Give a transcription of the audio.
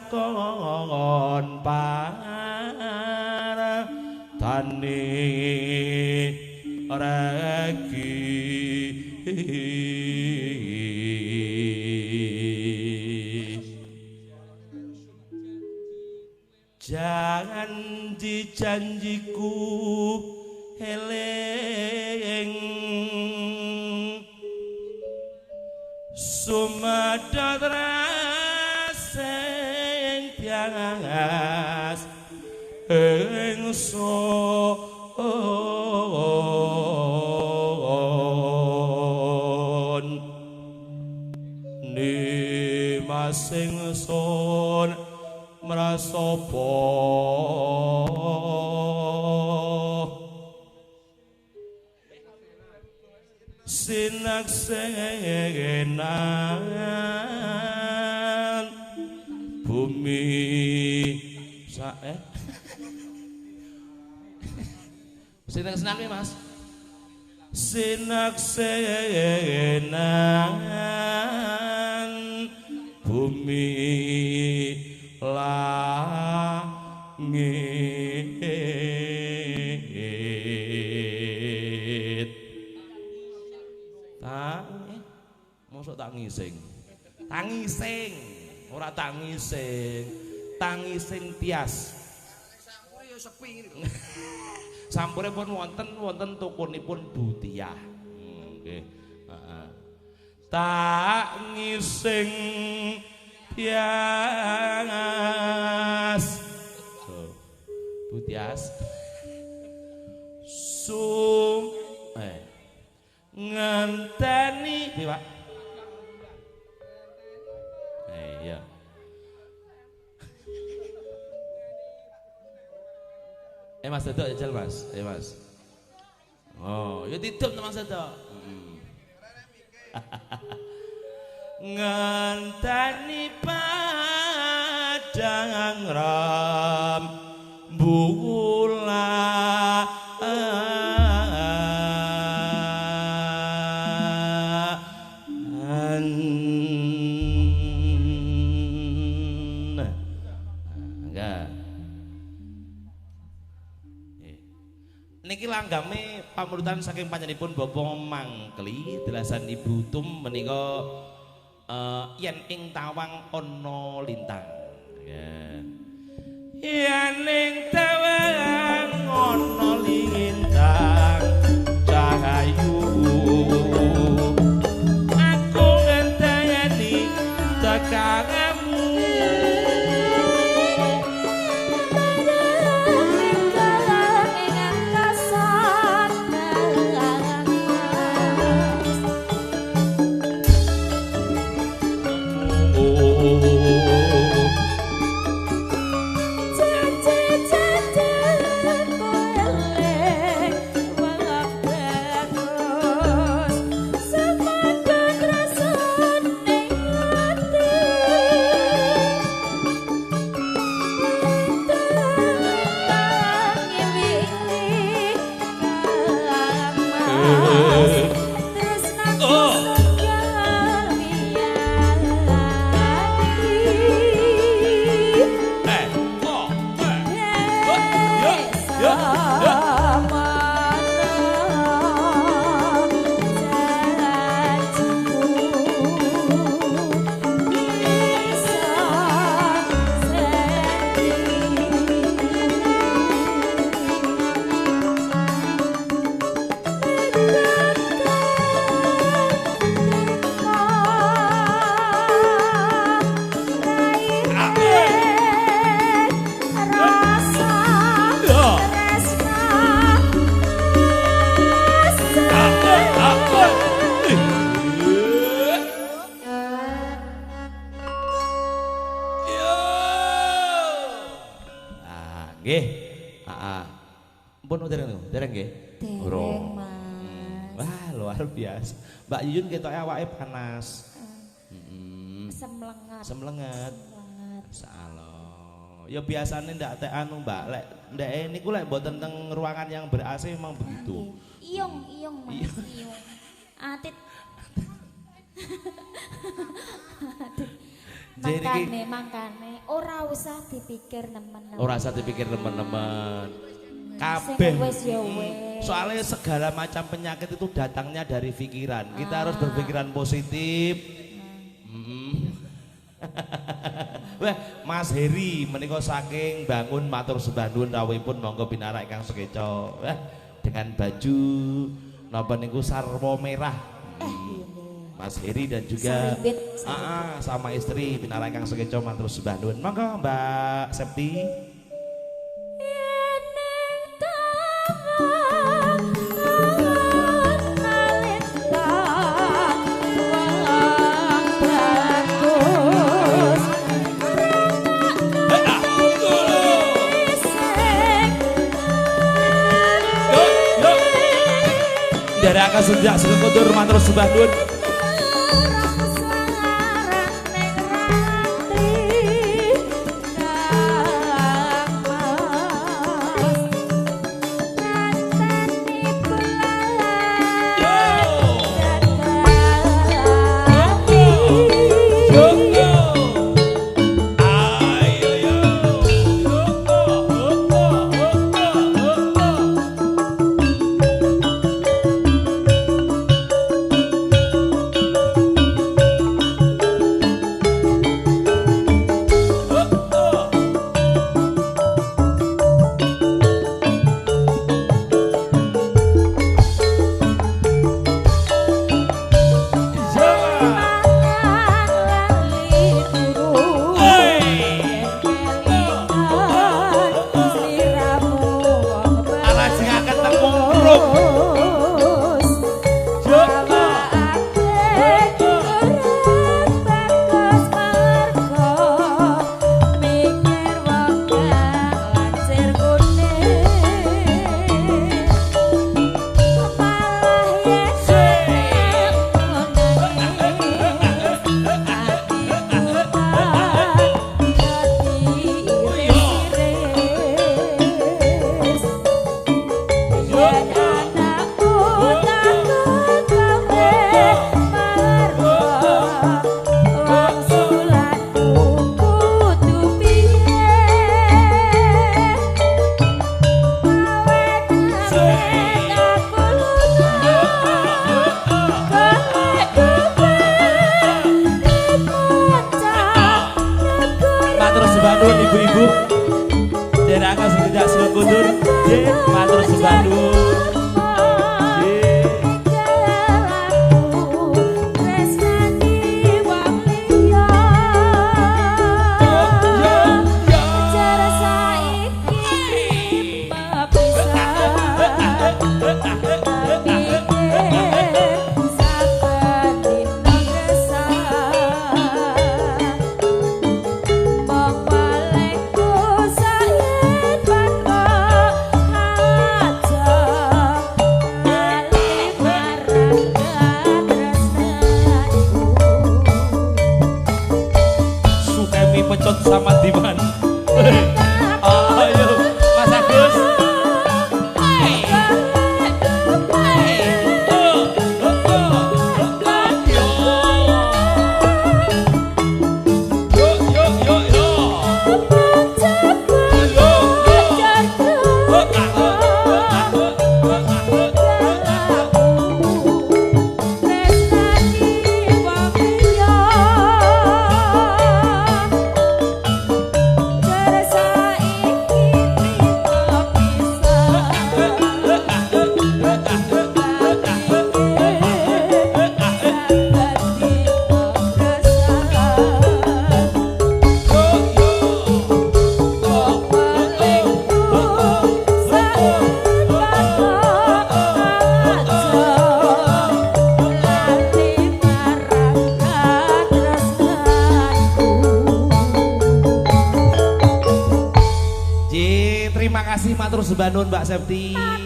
lakon para tani regi janji-janjiku eling sumadad rasing tiangas ingsun ni masing sun mrasopo sinaksenan bumi sinaksenan nih mas sinaksenan bumi langit mosok tak ngising tangising ora tangising tangising tias sampure ya sepi ngene sampure pun wonten tokonipun Butiah nggih tak ngising tias Butias ngenteni piye Pak iya Mas Dodo jajal Mas Mas oh ya titip Mas Dodo ngenteni padang rembulan niki langgame pamurutan saking panjenenganipun Bapak Mangkli delasan Ibu Tum menika yen ing tawang ana lintang ya yen ing tawang ana lintang cahayu aku ngenteni tekanmu nggih. Heeh. Mpun dereng nggih? Dereng, Mas. Wah, luar biasa. Mbak Yuyun ketoke awake panas. Semlenget. Semlenget. Masyaallah. Ya biasane ndak teh anu Mbak, lek ndek niku lek mboten teng ruangan yang ber AC memang begitu. Iyung Mas, iyung. Atit. Mangkane ora usah dipikir nemen-nemen. Ora usah dipikir teman-teman. Kabeh. Wis ya wis. Soalnya segala macam penyakit itu datangnya dari pikiran. Kita harus berpikiran positif. Wah, Mas Heri menika saking bangun matur sembah nuwun rawuhipun monggo pinarak Kang Sekeco. Wah, dengan baju napa niku sarwa merah. Mas Heri dan juga sama istri pinarak Kang Sekeco matur sembah nuwun. Monggo Mbak Septi. Daraka sejak sekutur matur sembah nuwun. Ibu-ibu Daraka sejak sekutur matur sembah nuwun. Pecut sama Diman. Ayo Mas Agus. Terima kasih matur sembah nuwun Mbak Septi.